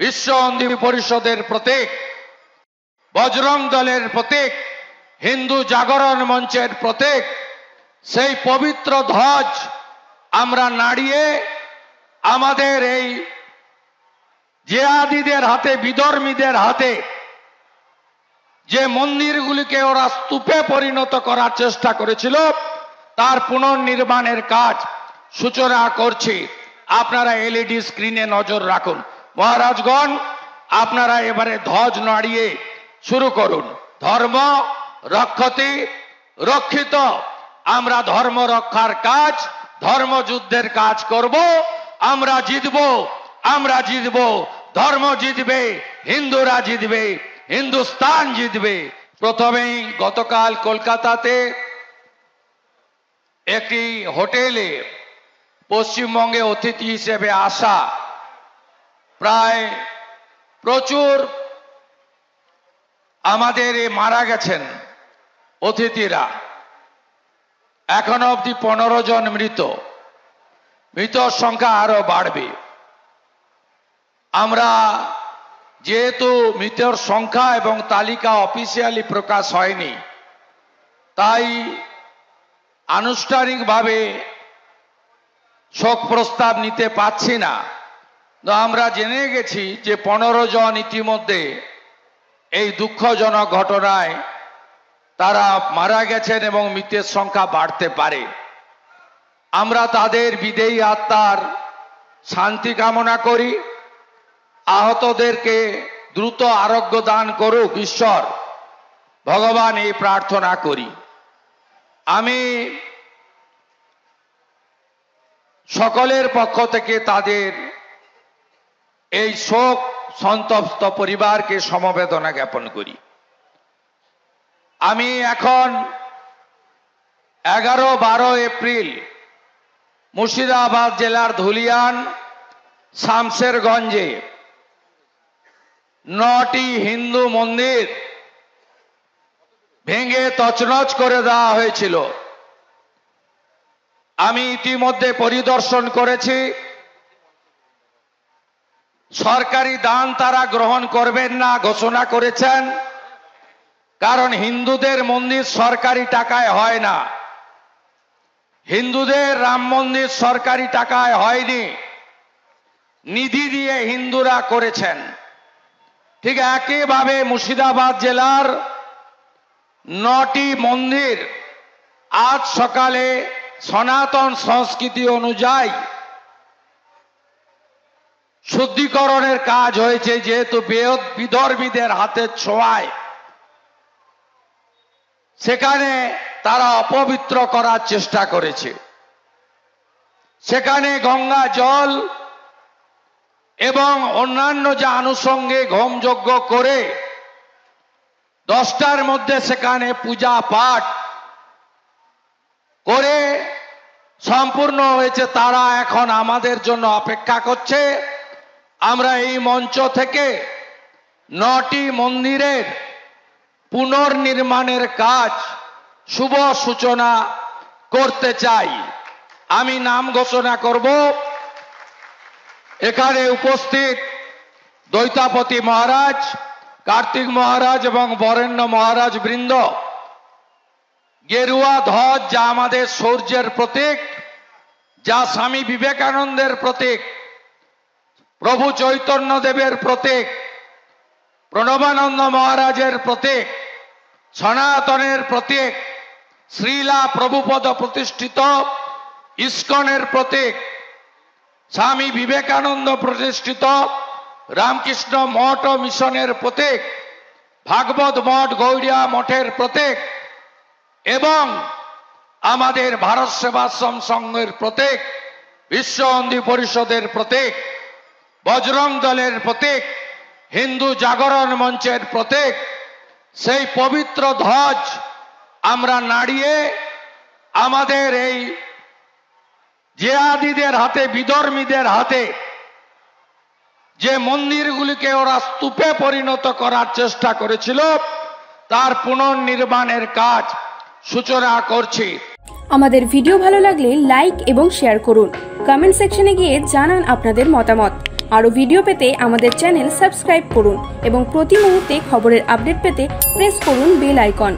বিশ্ব হিন্দু পরিষদের প্রতীক, বজরং দলের প্রতীক, হিন্দু জাগরণ মঞ্চের প্রতীক, সেই পবিত্র ধ্বজ আমরা নাড়িয়ে আমাদের এই জিহাদিদের হাতে, বিধর্মীদের হাতে যে মন্দিরগুলিকে ওরা স্তূপে পরিণত করার চেষ্টা করেছিল তার পুনর্নির্মাণের কাজ সূচনা করছি। আপনারা এলইডি স্ক্রিনে নজর রাখুন। মহারাজগণ, আপনারা এবারে ধ্বজ নাড়িয়ে শুরু করুন। ধর্ম রক্ষতি রক্ষিত। আমরা ধর্ম রক্ষার কাজ, ধর্মযুদ্ধের কাজ করব। আমরা জিতব, আমরা জিতব। ধর্ম জিতবে, হিন্দুরা জিতবে, হিন্দুস্তান জিতবে। প্রথমেই গতকাল কলকাতাতে একটি হোটেলে পশ্চিমবঙ্গে অতিথি হিসেবে আসা প্রায় প্রচুর আমাদের মারা গেছেন অতিথিরা। এখনো অবধি 15 জন মৃত। মৃতর সংখ্যা আরো বাড়বে। আমরা যেহেতু মৃতের সংখ্যা এবং তালিকা অফিসিয়ালি প্রকাশ হয়নি, তাই আনুষ্ঠানিকভাবে শোক প্রস্তাব নিতে পারছি না। তো আমরা জেনে গেছি যে 15 জন ইতিমধ্যে এই দুঃখজনক ঘটনায় তারা মারা গেছেন এবং মৃতের সংখ্যা বাড়তে পারে। আমরা তাদের বিদেয়ী আত্মার শান্তি কামনা করি। আহতদেরকে দ্রুত আরোগ্য দান করুক ঈশ্বর, ভগবান এই প্রার্থনা করি। আমি সকলের পক্ষ থেকে তাদের এই শোক সন্তপ্ত পরিবারকে সমবেদনা জ্ঞাপন করি। আমি এখন 11-12 এপ্রিল মুর্শিদাবাদ জেলার ধুলিয়ান শামশেরগঞ্জে 9টি হিন্দু মন্দির ভেঙে তছনছ করে দেওয়া হয়েছিল। আমি ইতিমধ্যে পরিদর্শন করেছি। সরকারি দান তারা গ্রহণ করবেন না ঘোষণা করেছেন, কারণ হিন্দুদের মন্দির সরকারি টাকায় হয় না। হিন্দুদের রাম মন্দির সরকারি টাকায় হয়নি, নিধি দিয়ে হিন্দুরা করেছেন। ঠিক একইভাবে মুর্শিদাবাদ জেলার 9টি মন্দির আজ সকালে সনাতন সংস্কৃতি অনুযায়ী শুদ্ধিকরণের কাজ হয়েছে। যেহেতু বিধর্মীদের হাতের ছোঁয়ায় সেখানে তারা অপবিত্র করার চেষ্টা করেছে। সেখানে গঙ্গা জল এবং অন্যান্য যে আনুষঙ্গিক হোমযজ্ঞ করে 10টার মধ্যে সেখানে পূজা পাঠ করে সম্পূর্ণ হয়েছে। তারা এখন আমাদের জন্য অপেক্ষা করছে। আমরা এই মঞ্চ থেকে 9টি মন্দিরের পুনর্নির্মাণের কাজ শুভ সূচনা করতে চাই। আমি নাম ঘোষণা করব। এখানে উপস্থিত দৈতাপতি মহারাজ, কার্তিক মহারাজ এবং বরেণ্য মহারাজ বৃন্দ, গেরুয়া ধ্বজ যা আমাদের শৌর্যের প্রতীক, যা স্বামী বিবেকানন্দের প্রতীক, প্রভু চৈতন্য দেবের প্রতীক, প্রণবানন্দ মহারাজের প্রতীক, সনাতনের প্রতীক, শ্রীলা প্রভুপদ প্রতিষ্ঠিত ইস্কনের প্রতীক, স্বামী বিবেকানন্দ প্রতিষ্ঠিত রামকৃষ্ণ মঠ ও মিশনের প্রতীক, ভাগবত মঠ গৌড়িয়া মঠের প্রতীক এবং আমাদের ভারত সেবাশ্রম সংঘের প্রতীক, বিশ্ব হিন্দু পরিষদের প্রতীক, বজরং দলের প্রতীক, হিন্দু জাগরণ মঞ্চের প্রতীক, সেই পবিত্র ধ্বজ আমরা নাড়িয়ে আমাদের এই জিহাদিদের হাতে, বিধর্মীদের হাতে যে মন্দিরগুলিকে ওরা স্তূপে পরিণত করার চেষ্টা করেছিল তার পুনর্নির্মাণের কাজ সূচনা করছি। আমাদের ভিডিও ভালো লাগলে লাইক এবং শেয়ার করুন। কমেন্ট সেকশনে গিয়ে জানান আপনাদের মতামত। আরও ভিডিও পেতে আমাদের চ্যানেল সাবস্ক্রাইব করুন এবং প্রতি মুহূর্তে খবরের আপডেট পেতে প্রেস করুন বেল আইকন।